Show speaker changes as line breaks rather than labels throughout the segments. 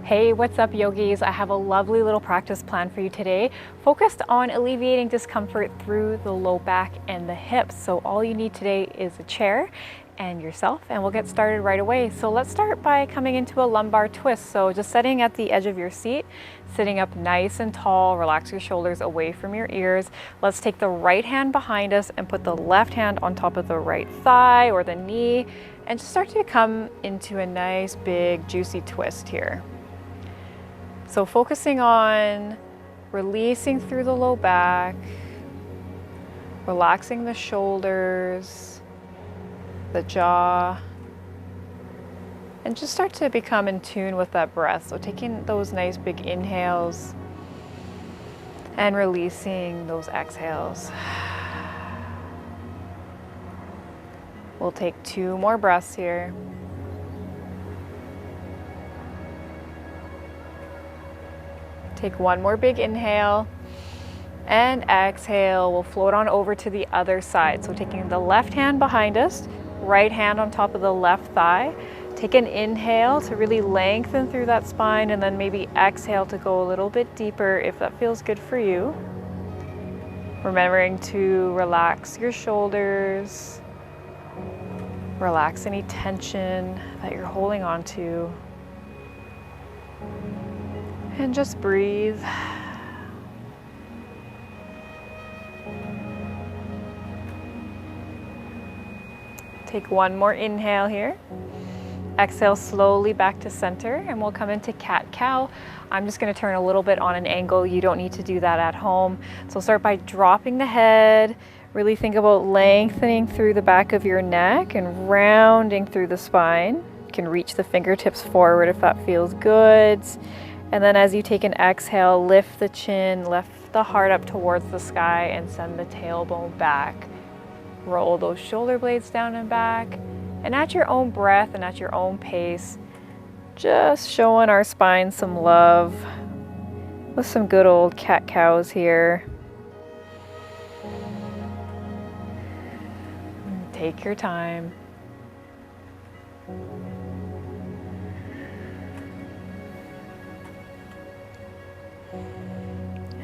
Hey, what's up, yogis? I have a lovely little practice plan for you today, focused on alleviating discomfort through the low back and the hips. So all you need today is a chair and yourself, and we'll get started right away. So let's start by coming into a lumbar twist. So just sitting at the edge of your seat, sitting up nice and tall, relax your shoulders away from your ears. Let's take the right hand behind us and put the left hand on top of the right thigh or the knee, and just start to come into a nice big juicy twist here. So focusing on releasing through the low back, relaxing the shoulders, the jaw, and just start to become in tune with that breath. So taking those nice big inhales and releasing those exhales. We'll take 2 more breaths here. Take 1 more big inhale and exhale. We'll float on over to the other side. So taking the left hand behind us, right hand on top of the left thigh. Take an inhale to really lengthen through that spine, and then maybe exhale to go a little bit deeper if that feels good for you. Remembering to relax your shoulders, relax any tension that you're holding on to. And just breathe. Take 1 more inhale here. Exhale slowly back to center, and we'll come into CatCow. I'm just going to turn a little bit on an angle. You don't need to do that at home. So start by dropping the head. Really think about lengthening through the back of your neck and rounding through the spine. You can reach the fingertips forward if that feels good. And then as you take an exhale, lift the chin, lift the heart up towards the sky, and send the tailbone back. Roll those shoulder blades down and back. And at your own breath and at your own pace, just showing our spine some love with some good old cat-cows here. Take your time.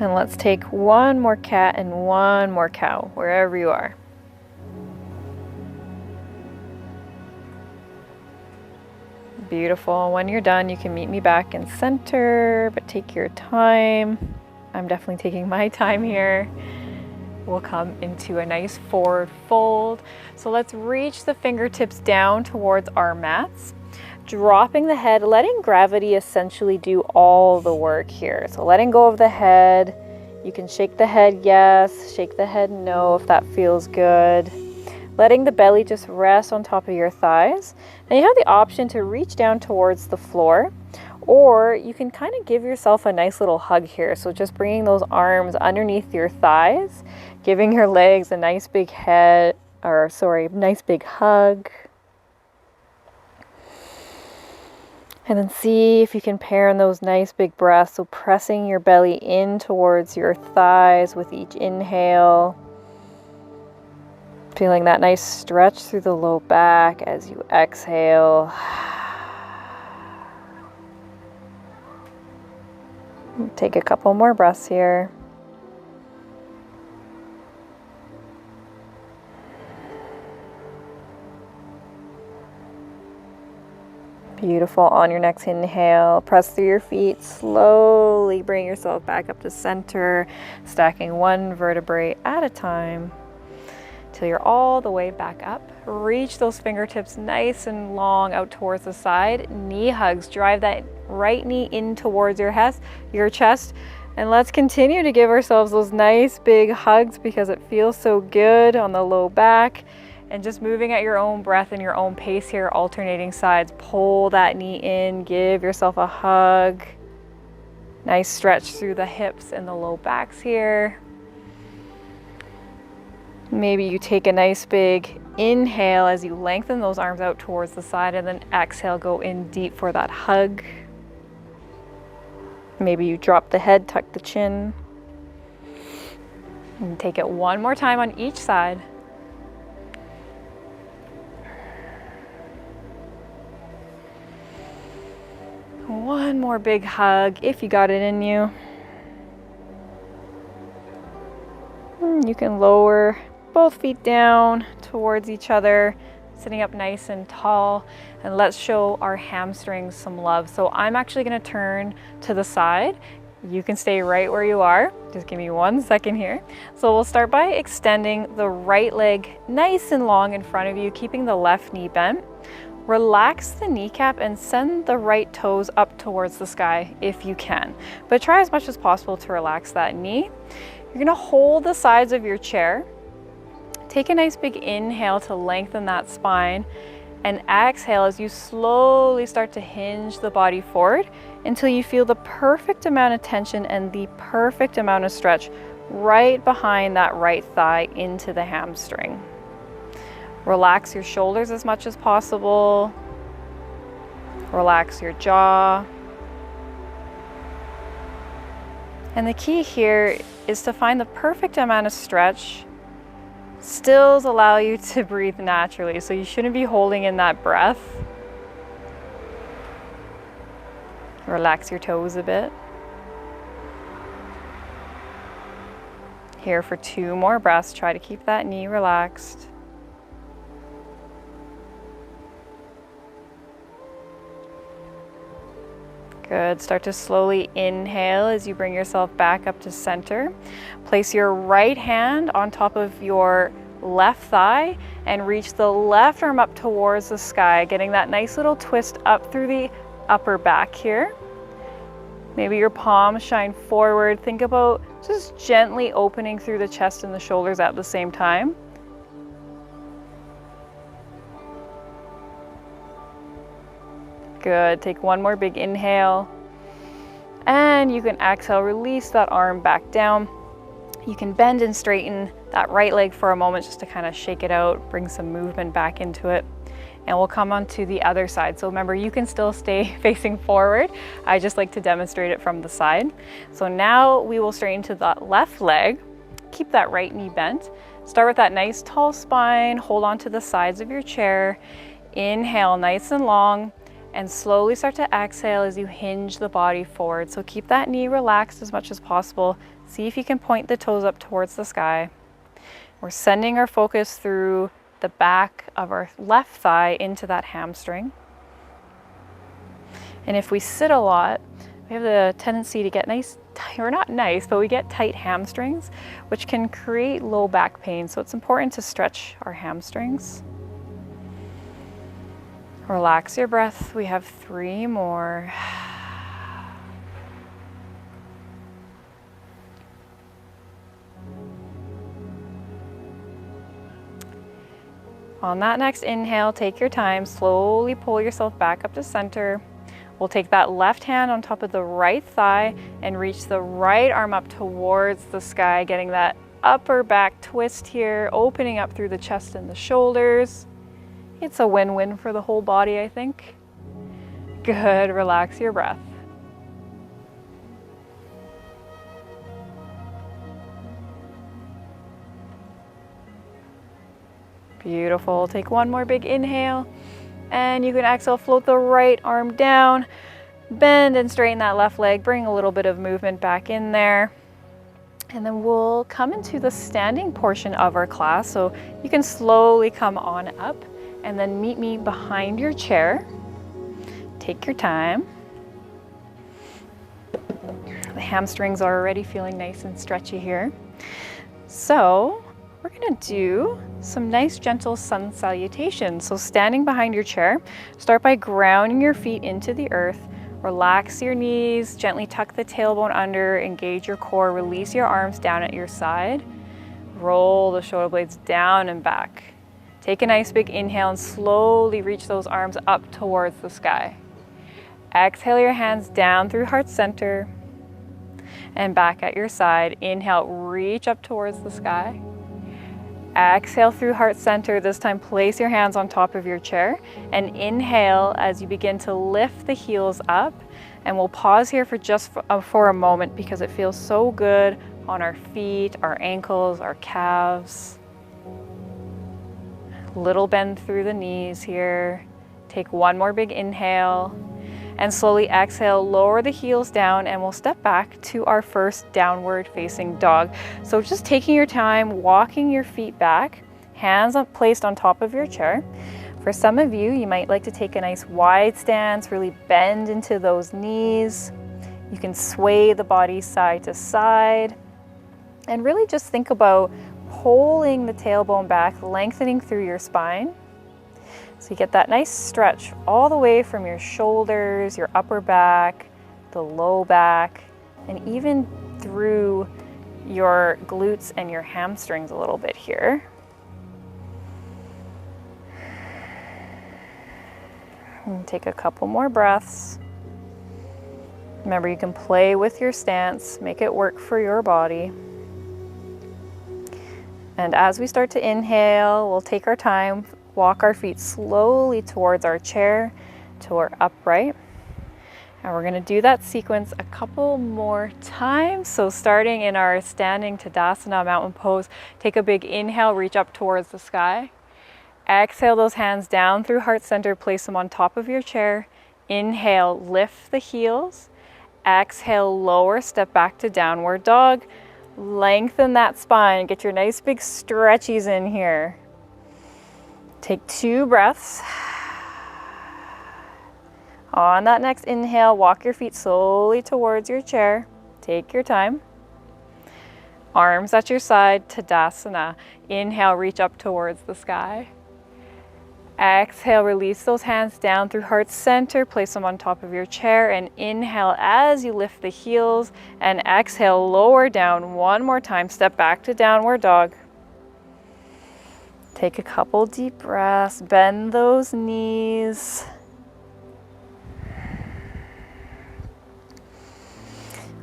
And let's take 1 more cat and 1 more cow, wherever you are. Beautiful. When you're done, you can meet me back in center, but take your time. I'm definitely taking my time here. We'll come into a nice forward fold. So let's reach the fingertips down towards our mats. Dropping the head, letting gravity essentially do all the work here. So letting go of the head. You can shake the head yes, shake the head no if that feels good. Letting the belly just rest on top of your thighs. And you have the option to reach down towards the floor, or you can kind of give yourself a nice little hug here. So just bringing those arms underneath your thighs, giving your legs a nice big nice big hug. And then see if you can pair in those nice big breaths. So pressing your belly in towards your thighs with each inhale. Feeling that nice stretch through the low back as you exhale. Take a couple more breaths here. Beautiful. On your next inhale, press through your feet. Slowly bring yourself back up to center, stacking 1 vertebrae at a time till you're all the way back up. Reach those fingertips nice and long out towards the side. Knee hugs. Drive that right knee in towards your chest. And let's continue to give ourselves those nice big hugs because it feels so good on the low back. And just moving at your own breath and your own pace here, alternating sides. Pull that knee in, give yourself a hug. Nice stretch through the hips and the low backs here. Maybe you take a nice big inhale as you lengthen those arms out towards the side, and then exhale, go in deep for that hug. Maybe you drop the head, tuck the chin. And take it 1 more time on each side. One more big hug if you got it in you. You can lower both feet down towards each other, sitting up nice and tall, and let's show our hamstrings some love. So I'm actually going to turn to the side. You can stay right where you are. Just give me 1 second here. So we'll start by extending the right leg nice and long in front of you, keeping the left knee bent. Relax the kneecap and send the right toes up towards the sky if you can, but try as much as possible to relax that knee. You're going to hold the sides of your chair. Take a nice big inhale to lengthen that spine, and exhale as you slowly start to hinge the body forward until you feel the perfect amount of tension and the perfect amount of stretch right behind that right thigh into the hamstring. Relax your shoulders as much as possible. Relax your jaw. And the key here is to find the perfect amount of stretch. Stills allow you to breathe naturally, so you shouldn't be holding in that breath. Relax your toes a bit. Here for 2 more breaths. Try to keep that knee relaxed. Good. Start to slowly inhale as you bring yourself back up to center. Place your right hand on top of your left thigh and reach the left arm up towards the sky, getting that nice little twist up through the upper back here. Maybe your palms shine forward. Think about just gently opening through the chest and the shoulders at the same time. Good. Take 1 more big inhale. And you can exhale, release that arm back down. You can bend and straighten that right leg for a moment just to kind of shake it out, bring some movement back into it. And we'll come on to the other side. So remember, you can still stay facing forward. I just like to demonstrate it from the side. So now we will straighten to the left leg. Keep that right knee bent. Start with that nice tall spine. Hold on to the sides of your chair. Inhale nice and long. And slowly start to exhale as you hinge the body forward. So keep that knee relaxed as much as possible. See if you can point the toes up towards the sky. We're sending our focus through the back of our left thigh into that hamstring. And if we sit a lot, we have the tendency to get or not nice, but we get tight hamstrings, which can create low back pain. So it's important to stretch our hamstrings. Relax your breath. We have 3 more. On that next inhale, take your time. Slowly pull yourself back up to center. We'll take that left hand on top of the right thigh and reach the right arm up towards the sky, getting that upper back twist here, opening up through the chest and the shoulders. It's a win-win for the whole body, I think. Good. Relax your breath. Beautiful. Take 1 more big inhale, and you can exhale, float the right arm down, bend and straighten that left leg, bring a little bit of movement back in there. And then we'll come into the standing portion of our class. So you can slowly come on up and then meet me behind your chair. Take your time. The hamstrings are already feeling nice and stretchy here. So we're gonna do some nice gentle sun salutations. So standing behind your chair, start by grounding your feet into the earth. Relax your knees, gently tuck the tailbone under, engage your core, release your arms down at your side. Roll the shoulder blades down and back. Take a nice big inhale and slowly reach those arms up towards the sky. Exhale your hands down through heart center and back at your side. Inhale, reach up towards the sky. Exhale through heart center. This time place your hands on top of your chair and inhale as you begin to lift the heels up. And we'll pause here for just for a moment because it feels so good on our feet, our ankles, our calves. Little bend through the knees here. Take 1 more big inhale. And slowly exhale, lower the heels down, and we'll step back to our first downward facing dog. So just taking your time, walking your feet back, hands placed on top of your chair. For some of you, you might like to take a nice wide stance, really bend into those knees. You can sway the body side to side, and really just think about pulling the tailbone back, lengthening through your spine. So you get that nice stretch all the way from your shoulders, your upper back, the low back, and even through your glutes and your hamstrings a little bit here. And take a couple more breaths. Remember, you can play with your stance, make it work for your body. And as we start to inhale, we'll take our time, walk our feet slowly towards our chair, to our upright. And we're going to do that sequence a couple more times. So starting in our standing Tadasana mountain pose, take a big inhale, reach up towards the sky. Exhale those hands down through heart center, place them on top of your chair. Inhale, lift the heels. Exhale, lower, step back to downward dog. Lengthen that spine, get your nice big stretchies in here. Take 2 breaths. On that next inhale, walk your feet slowly towards your chair. Take your time. Arms at your side, Tadasana. Inhale, reach up towards the sky. Exhale, release those hands down through heart center, place them on top of your chair, and inhale as you lift the heels, and exhale, lower down one more time, step back to downward dog. Take a couple deep breaths, bend those knees.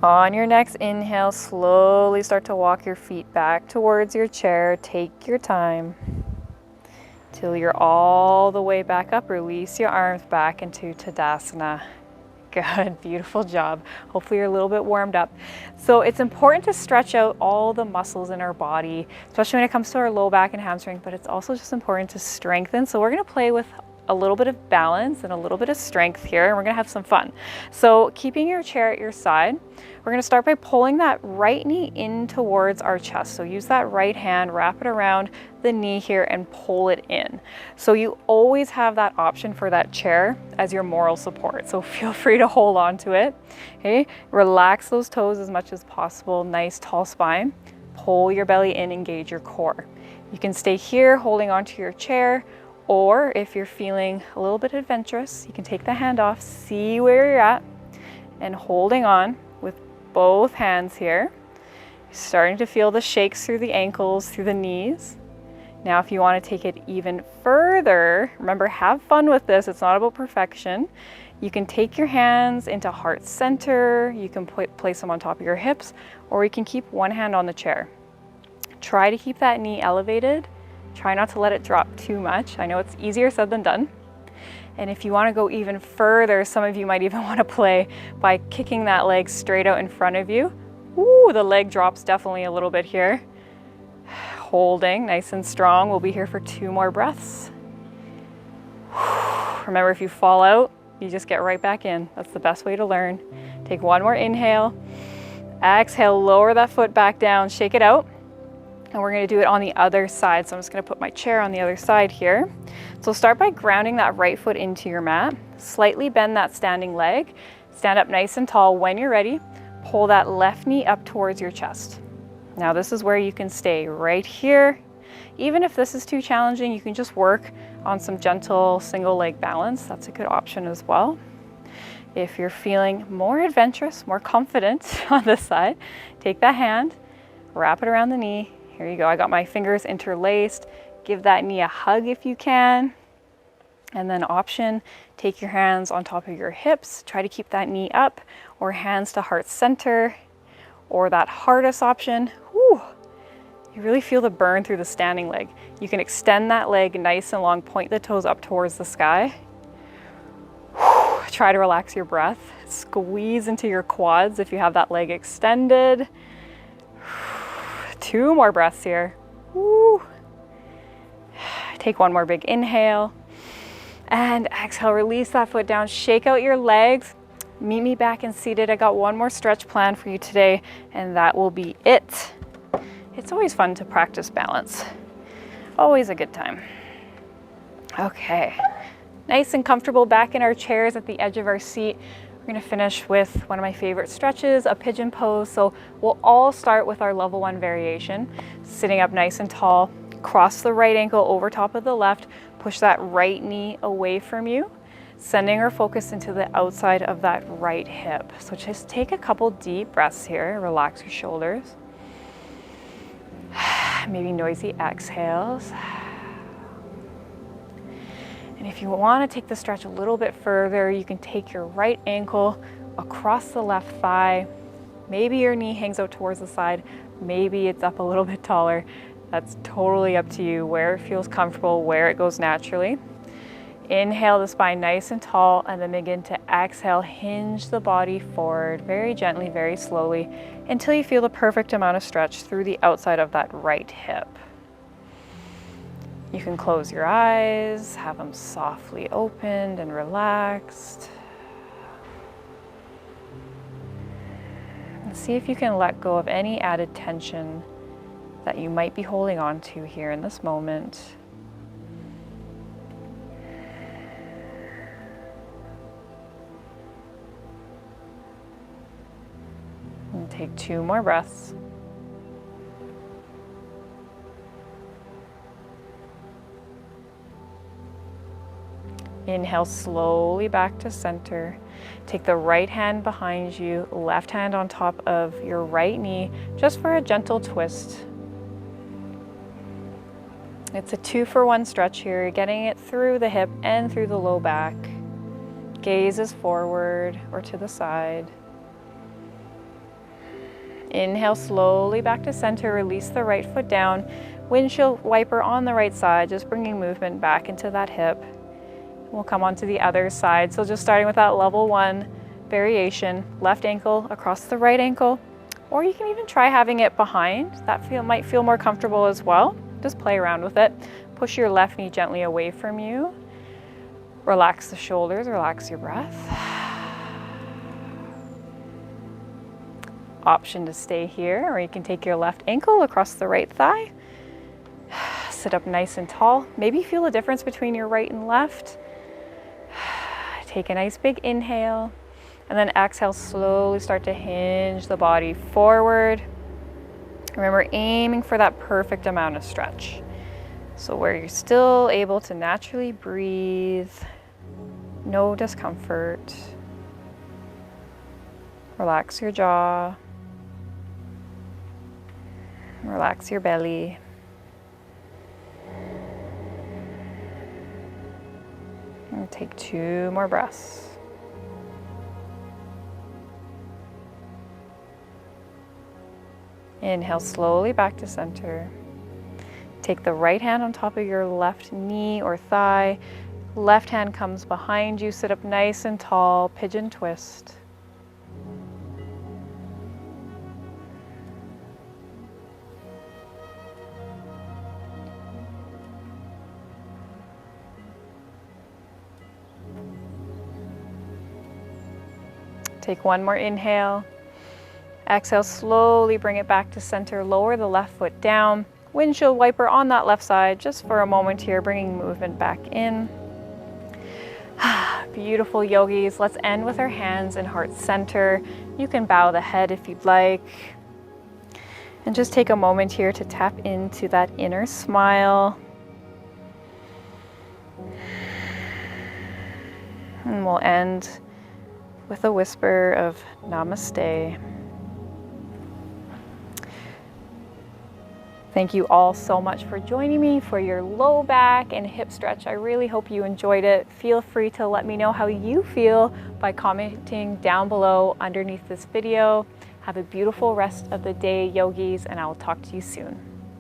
On your next inhale, slowly start to walk your feet back towards your chair. Take your time till you're all the way back up. Release your arms back into Tadasana. Good, beautiful job. Hopefully you're a little bit warmed up. So it's important to stretch out all the muscles in our body, especially when it comes to our low back and hamstring, but it's also just important to strengthen. So we're gonna play with a little bit of balance and a little bit of strength here, and we're gonna have some fun. So keeping your chair at your side, we're gonna start by pulling that right knee in towards our chest. So use that right hand, wrap it around the knee here and pull it in. So you always have that option for that chair as your moral support. So feel free to hold on to it, okay? Relax those toes as much as possible, nice tall spine. Pull your belly in, engage your core. You can stay here holding onto your chair, or if you're feeling a little bit adventurous, you can take the hand off, see where you're at, and holding on with both hands here. Starting to feel the shakes through the ankles, through the knees. Now, if you want to take it even further, remember, have fun with this. It's not about perfection. You can take your hands into heart center. You can place them on top of your hips, or you can keep one hand on the chair. Try to keep that knee elevated. Try not to let it drop too much. I know it's easier said than done. And if you want to go even further, some of you might even want to play by kicking that leg straight out in front of you. Ooh, the leg drops definitely a little bit here. Holding nice and strong. We'll be here for 2 more breaths. Remember, if you fall out, you just get right back in. That's the best way to learn. Take 1 more inhale. Exhale, lower that foot back down, shake it out. And we're going to do it on the other side. So I'm just going to put my chair on the other side here. So start by grounding that right foot into your mat. Slightly bend that standing leg. Stand up nice and tall. When you're ready, pull that left knee up towards your chest. Now this is where you can stay right here. Even if this is too challenging, you can just work on some gentle single leg balance. That's a good option as well. If you're feeling more adventurous, more confident on this side, take that hand, wrap it around the knee. Here you go. I got my fingers interlaced. Give that knee a hug if you can. And then option, take your hands on top of your hips. Try to keep that knee up, or hands to heart center, or that hardest option. Whew, you really feel the burn through the standing leg. You can extend that leg nice and long, point the toes up towards the sky. Whew, try to relax your breath. Squeeze into your quads if you have that leg extended. 2 more breaths here. Woo. Take 1 more big inhale. And exhale, release that foot down, shake out your legs. Meet me back in seated. I got one more stretch planned for you today, and that will be it. It's always fun to practice balance. Always a good time. Okay, nice and comfortable back in our chairs at the edge of our seat. We're gonna finish with one of my favorite stretches, a pigeon pose. So we'll all start with our level 1 variation. Sitting up nice and tall, cross the right ankle over top of the left, push that right knee away from you, sending our focus into the outside of that right hip. So just take a couple deep breaths here, relax your shoulders. Maybe noisy exhales. And if you want to take the stretch a little bit further, you can take your right ankle across the left thigh. Maybe your knee hangs out towards the side. Maybe it's up a little bit taller. That's totally up to you, where it feels comfortable, where it goes naturally. Inhale the spine nice and tall, and then begin to exhale, hinge the body forward very gently, very slowly, until you feel the perfect amount of stretch through the outside of that right hip. You can close your eyes, have them softly opened and relaxed. And see if you can let go of any added tension that you might be holding on to here in this moment. And take 2 more breaths. Inhale slowly back to center. Take the right hand behind you, left hand on top of your right knee, just for a gentle twist. It's a 2-for-1 stretch here, getting it through the hip and through the low back. Gaze is forward or to the side. Inhale slowly back to center, release the right foot down. Windshield wiper on the right side, just bringing movement back into that hip. We'll come on to the other side. So just starting with that level 1 variation, left ankle across the right ankle, or you can even try having it behind. That might feel more comfortable as well. Just play around with it. Push your left knee gently away from you. Relax the shoulders, relax your breath. Option to stay here, or you can take your left ankle across the right thigh. Sit up nice and tall. Maybe feel a difference between your right and left. Take a nice big inhale, and then exhale, slowly start to hinge the body forward. Remember, aiming for that perfect amount of stretch. So where you're still able to naturally breathe, no discomfort. Relax your jaw. Relax your belly. And take 2 more breaths. Inhale slowly back to center. Take the right hand on top of your left knee or thigh. Left hand comes behind you. Sit up nice and tall, pigeon twist. Take 1 more inhale. Exhale, slowly bring it back to center. Lower the left foot down. Windshield wiper on that left side just for a moment here, bringing movement back in. Beautiful yogis. Let's end with our hands in heart center. You can bow the head if you'd like. And just take a moment here to tap into that inner smile. And we'll end with a whisper of namaste. Thank you all so much for joining me for your low back and hip stretch. I really hope you enjoyed it. Feel free to let me know how you feel by commenting down below underneath this video. Have a beautiful rest of the day, yogis, and I will talk to you soon.